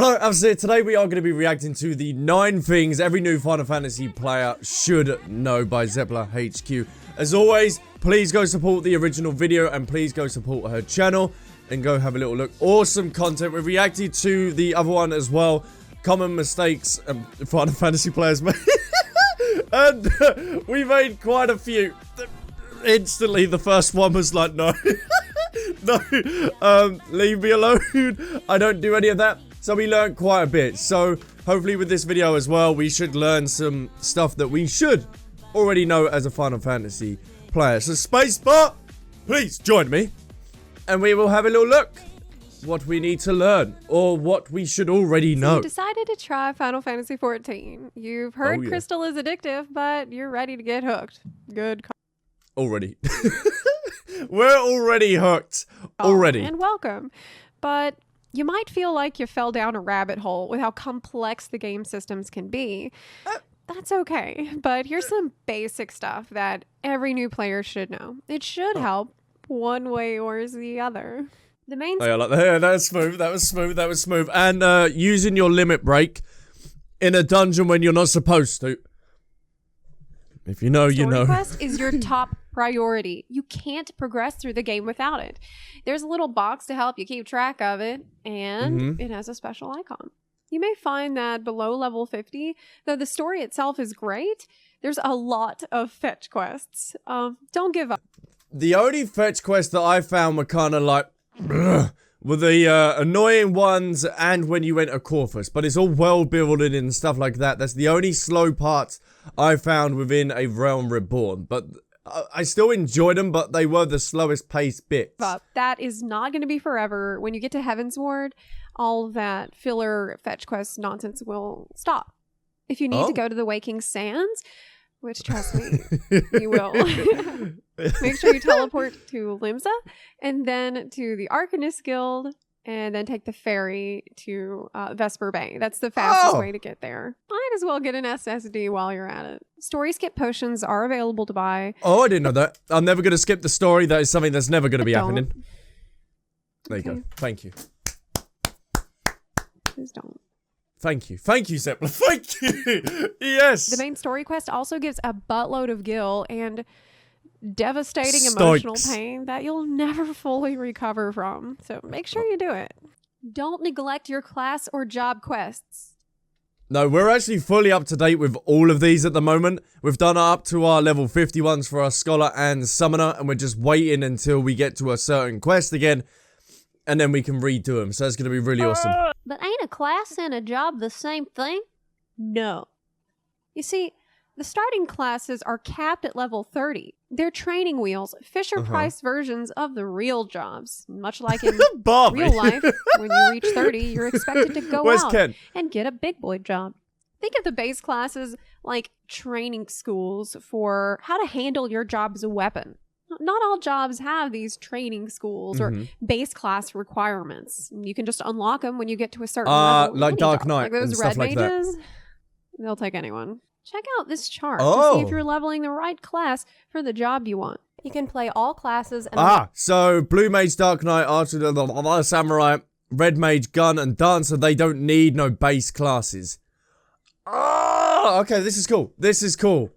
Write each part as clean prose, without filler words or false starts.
Hello, Albsterz here. Today we are going to be reacting to the 9 things every new Final Fantasy player should know by Zepla HQ. As always, please go support the original video and please go support her channel and go have a little look. Awesome content. We reacted to the other one as well. Common mistakes Final Fantasy players make. And we made quite a few. Instantly, the first one was like, no. No, leave me alone. I don't do any of that. So we learned quite a bit. So hopefully with this video as well, we should learn some stuff that we should already know as a Final Fantasy player. So Spacebar, please join me. And we will have a little look what we need to learn or what we should already know. You decided to try Final Fantasy XIV. You've heard Crystal is addictive, but you're ready to get hooked. Good call. Already. We're already hooked. Already. And welcome. But you might feel like you fell down a rabbit hole with how complex the game systems can be. That's okay. But here's some basic stuff that every new player should know. It should help one way or the other. The main... Oh, yeah, like that was smooth. That was smooth. That was smooth. And using your limit break in a dungeon when you're not supposed to. If you know, you know. Story quest is your top priority. You can't progress through the game without it. There's a little box to help you keep track of it, and it has a special icon. You may find that below level 50, though the story itself is great, there's a lot of fetch quests. Don't give up. The only fetch quests that I found were kind of like, were the annoying ones and when you enter Corvus, but it's all world building and stuff like that. That's the only slow parts I found within A Realm Reborn, but I still enjoyed them, but they were the slowest paced bits. But that is not going to be forever. When you get to Heaven's Ward, all of that filler fetch quest nonsense will stop. If you need to go to the Waking Sands, which, trust me, you will. Make sure you teleport to Limsa, and then to the Arcanist Guild, and then take the ferry to Vesper Bay. That's the fastest way to get there. Might as well get an SSD while you're at it. Story skip potions are available to buy. Oh, I didn't know that. I'm never going to skip the story. That is something that's never going to be happening. There you go. Thank you. Please don't. Thank you. Thank you, Zepla. Thank you. Yes. The main story quest also gives a buttload of gil and devastating emotional pain that you'll never fully recover from. So make sure you do it. Don't neglect your class or job quests. No, we're actually fully up to date with all of these at the moment. We've done up to our level 50 ones for our Scholar and Summoner, and we're just waiting until we get to a certain quest again, and then we can redo them. So that's going to be really awesome. But ain't a class and a job the same thing? No. You see, the starting classes are capped at level 30. They're training wheels, Fisher-Price versions of the real jobs. Much like in real life, when you reach 30, you're expected to go out and get a big boy job. Think of the base classes like training schools for how to handle your job as a weapon. Not all jobs have these training schools or base class requirements. You can just unlock them when you get to a certain level. Like Dark Knight like those and red stuff like mages, that. They'll take anyone. Check out this chart to see if you're leveling the right class for the job you want. You can play all classes. And so Blue Mage, Dark Knight, Archer, Samurai, Red Mage, Gun, and Dancer, they don't need no base classes. Okay, this is cool. This is cool.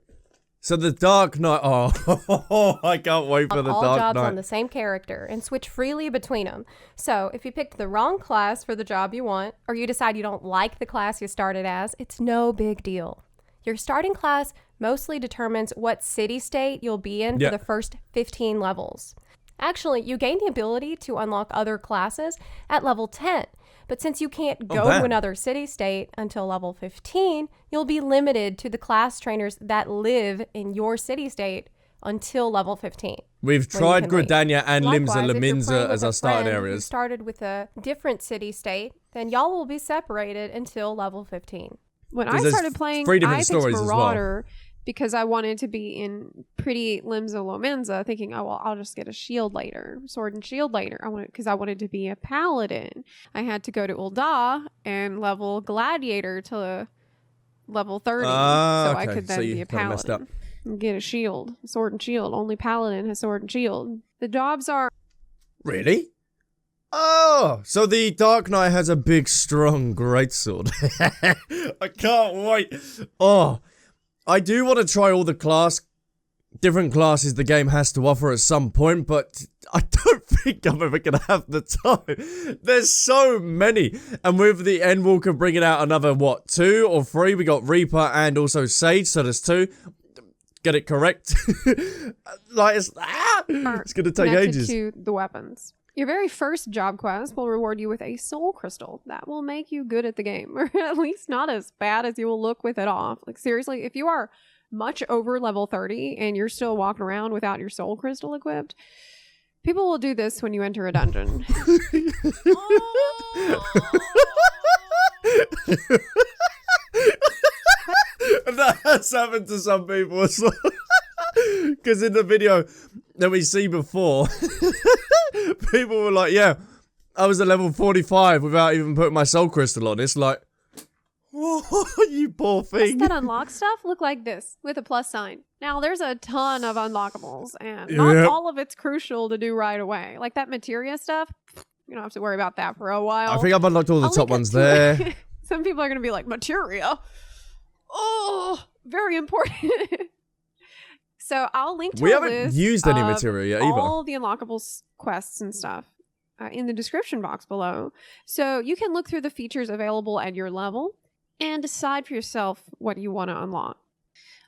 So the Dark Knight, I can't wait for the Dark Knight. All jobs on the same character and switch freely between them. So if you picked the wrong class for the job you want, or you decide you don't like the class you started as, it's no big deal. Your starting class mostly determines what city-state you'll be in for the first 15 levels. Actually, you gain the ability to unlock other classes at level 10. But since you can't go to another city-state until level 15, you'll be limited to the class trainers that live in your city-state until level 15. We've tried Gridania and Limsa Laminza as our starting areas. If you started with a different city-state, then y'all will be separated until level 15. When I started playing, I picked Marauder because I wanted to be in pretty Limsa Lominza, thinking, oh, well, I'll just get a shield later, sword and shield later. Because I wanted to be a paladin. I had to go to Ul'dah and level Gladiator to level 30, so I could then be a paladin and get a shield, sword and shield. Only paladin has sword and shield. The jobs are... Really? Oh, so the Dark Knight has a big, strong greatsword. I can't wait. Oh, I do want to try all the different classes the game has to offer at some point, but I don't think I'm ever going to have the time. There's so many. And with the Endwalker bringing out another, what, 2 or 3? We got Reaper and also Sage, so there's 2. Get it correct. Like, it's going to take ages. To the weapons. Your very first job quest will reward you with a soul crystal that will make you good at the game, or at least not as bad as you will look with it off. Like, seriously, if you are much over level 30 and you're still walking around without your soul crystal equipped, people will do this when you enter a dungeon. That has happened to some people as well. Because in the video that we see before, people were like, yeah, I was at level 45 without even putting my soul crystal on. It's like, oh, you poor thing. Does that unlock stuff look like this with a plus sign? Now, there's a ton of unlockables, and not all of it's crucial to do right away. Like that materia stuff, you don't have to worry about that for a while. I think I've unlocked all the top ones there. Some people are going to be like, materia? Oh, very important. So I'll link to We a haven't list used any of materia yet either. all the unlockable quests and stuff in the description box below. So you can look through the features available at your level and decide for yourself what you want to unlock.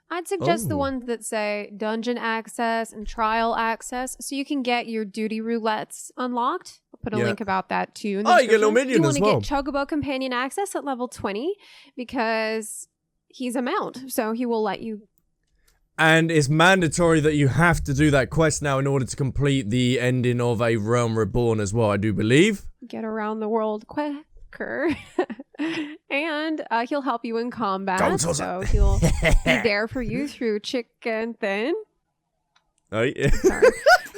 I'd suggest the ones that say dungeon access and trial access, so you can get your duty roulettes unlocked. I'll put a link about that too. In the you get a little minion as well. You want to get Chocobo Companion access at level 20 because he's a mount, so he will let you. And it's mandatory that you have to do that quest now in order to complete the ending of A Realm Reborn as well, I do believe. Get around the world quicker. And he'll help you in combat. So he'll be there for you through chicken thin. Right. Sorry.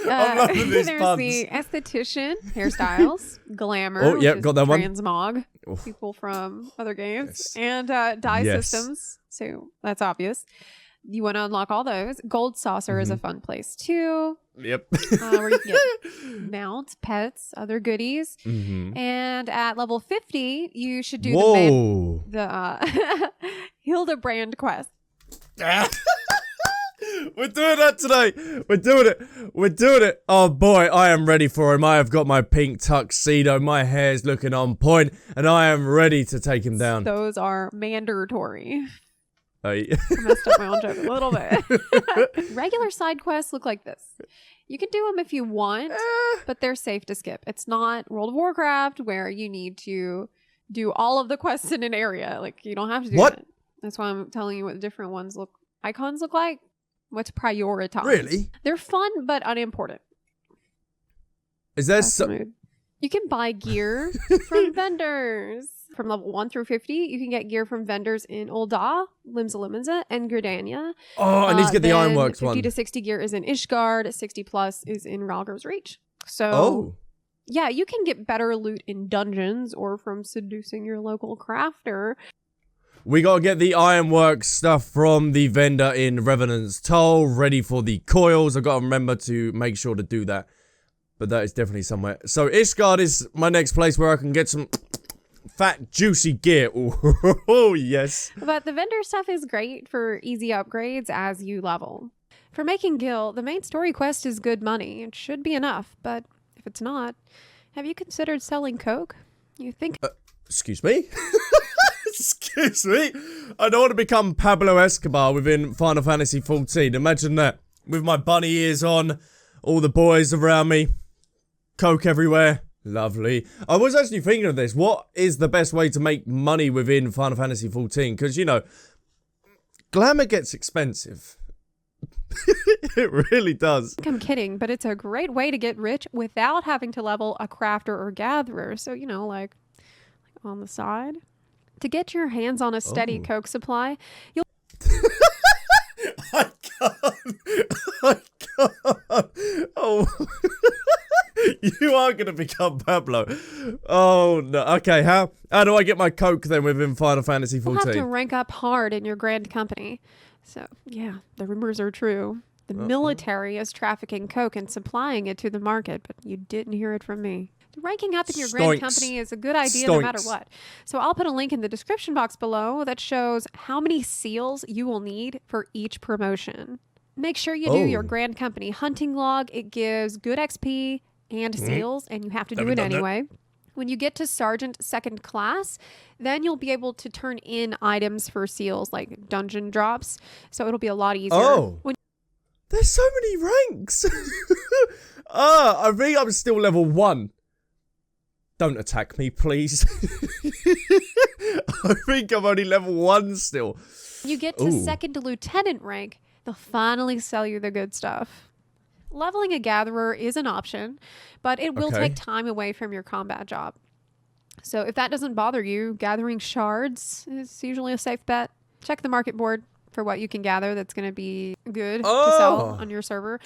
I'm loving these there's puns. the esthetician, hairstyles, glamour, Oh, yep, got that one. transmog, Oof. people from other games, Yes. and dye Yes. systems. So that's obvious. You want to unlock all those. Gold Saucer is a fun place too. Yep. Where you can get mounts, pets, other goodies. And at level 50, you should do the Hildebrand quest. We're doing that today. We're doing it. We're doing it. Oh boy, I am ready for him. I have got my pink tuxedo. My hair's looking on point, and I am ready to take him down. Those are mandatory. Hey. I messed up my own joke a little bit. Regular side quests look like this. You can do them if you want, but they're safe to skip. It's not World of Warcraft where you need to do all of the quests in an area. Like, you don't have to do that. That's why I'm telling you what the different icons look like. What's prioritized. Really? They're fun, but unimportant. Is there You can buy gear from vendors. From level 1 through 50, you can get gear from vendors in Ul'dah, Limsa, and Gridania. Oh, I need to get the Ironworks 50 one. 50 to 60 gear is in Ishgard. 60 plus is in Ralgrim's Reach. So, yeah, you can get better loot in dungeons or from seducing your local crafter. We gotta get the Ironworks stuff from the vendor in Revenant's Toll, ready for the coils. I gotta remember to make sure to do that. But that is definitely somewhere. So Ishgard is my next place where I can get some fat, juicy gear. Oh, yes. But the vendor stuff is great for easy upgrades as you level. For making Gil, the main story quest is good money. It should be enough, but if it's not, have you considered selling coke? You think... Excuse me? Excuse me? I don't want to become Pablo Escobar within Final Fantasy XIV. Imagine that. With my bunny ears on, all the boys around me, coke everywhere. Lovely. I was actually thinking of this. What is the best way to make money within Final Fantasy XIV? Because, you know, glamour gets expensive. It really does. I'm kidding, but it's a great way to get rich without having to level a crafter or gatherer. So, you know, like on the side. To get your hands on a steady coke supply, you'll... I can't. Oh... You are going to become Pablo. Oh, no. Okay, how do I get my coke then within Final Fantasy XIV? You'll have to rank up hard in your grand company. So, yeah, the rumors are true. The military is trafficking coke and supplying it to the market, but you didn't hear it from me. Ranking up in your grand Stoinks. company is a good idea no matter Stoinks. what. So I'll put a link in the description box below that shows how many seals you will need for each promotion. Make sure you do your grand company hunting log. It gives good XP and seals, and you have to do it anyway. When you get to Sergeant 2nd class, then you'll be able to turn in items for seals like dungeon drops. So it'll be a lot easier. There's so many ranks. I think I'm still level 1. Don't attack me, please. I think I'm only level 1 still. You get to 2nd lieutenant rank, they'll finally sell you the good stuff. Leveling a gatherer is an option, but it will take time away from your combat job. So if that doesn't bother you, gathering shards is usually a safe bet. Check the market board for what you can gather that's going to be good to sell on your server.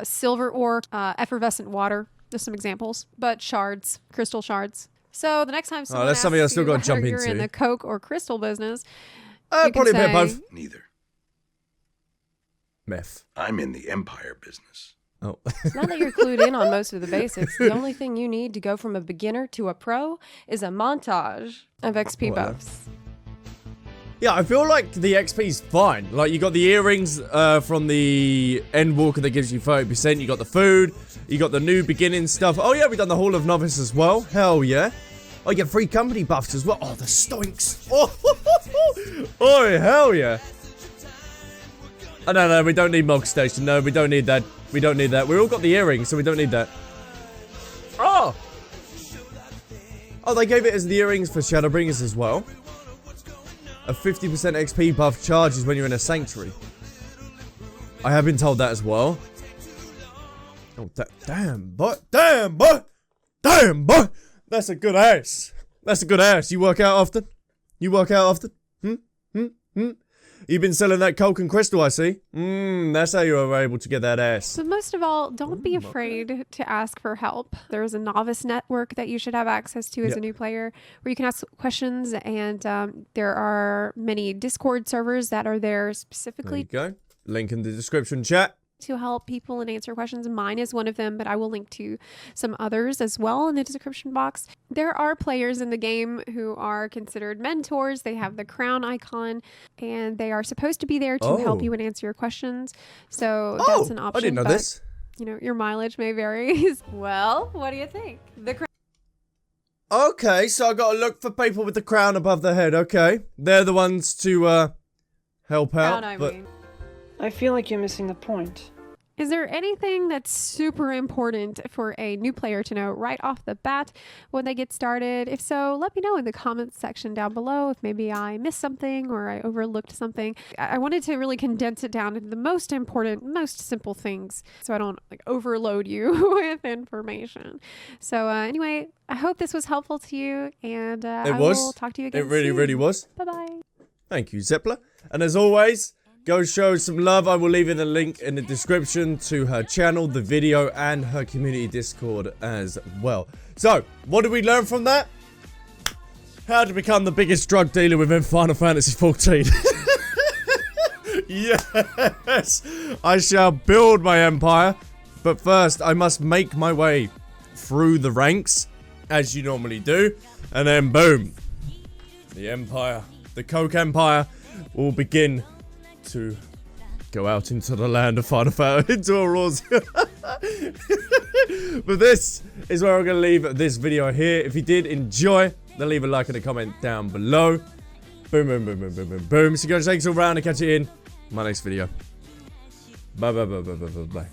Silver ore, effervescent water. There's some examples, but shards, crystal shards. So the next time someone that's something I still got to jump you're into. in the coke or crystal business, probably a bit of both. Neither. Meth. I'm in the Empire business. Oh. Now that you're clued in on most of the basics, the only thing you need to go from a beginner to a pro is a montage of XP buffs. Yeah, I feel like the XP's fine. Like, you got the earrings from the Endwalker that gives you 30%. You got the food. You got the new beginning stuff. Oh, yeah, we've done the Hall of Novice as well. Hell yeah. Oh, you get free company buffs as well. Oh, the stoinks. Oh, hell yeah. Oh, no, we don't need Mog Station. No, we don't need that. We don't need that. We all got the earrings, so we don't need that. Oh! Oh, they gave it as the earrings for Shadowbringers as well. A 50% XP buff charges when you're in a sanctuary. I have been told that as well. Oh, damn, boy. Damn, boy. Damn, boy. That's a good ass. That's a good ass. You work out often? You work out often? You've been selling that coke and crystal, I see. That's how you were able to get that ass. So most of all, don't be afraid to ask for help. There's a novice network that you should have access to as a new player where you can ask questions, and there are many Discord servers that are there specifically. There you go. Link in the description chat. To help people and answer questions. Mine is one of them, but I will link to some others as well in the description box. There are players in the game who are considered mentors. They have the crown icon, and they are supposed to be there to help you and answer your questions. So that's an option. I didn't know this. You know, your mileage may vary. Well, what do you think? Okay, so I got to look for people with the crown above their head. Okay, they're the ones to help out. I feel like you're missing the point. Is there anything that's super important for a new player to know right off the bat when they get started? If so, let me know in the comments section down below if maybe I missed something or I overlooked something. I wanted to really condense it down into the most important, most simple things so I don't like overload you with information. So anyway, I hope this was helpful to you, and I will talk to you again soon. Really was. Bye-bye. Thank you, Zepla. And as always, go show some love. I will leave in a link in the description to her channel, the video, and her community Discord as well. So, what did we learn from that? How to become the biggest drug dealer within Final Fantasy XIV. Yes! I shall build my empire. But first, I must make my way through the ranks, as you normally do. And then, boom. The empire, the Coke Empire, will begin to go out into the land of Final Fantasy, into Aurora's. But this is where I'm going to leave this video here. If you did enjoy, then leave a like and a comment down below. Boom, boom, boom, boom, boom, boom, boom. So guys, thanks all round and catch you in my next video. Bye, bye, bye, bye, bye, bye, bye.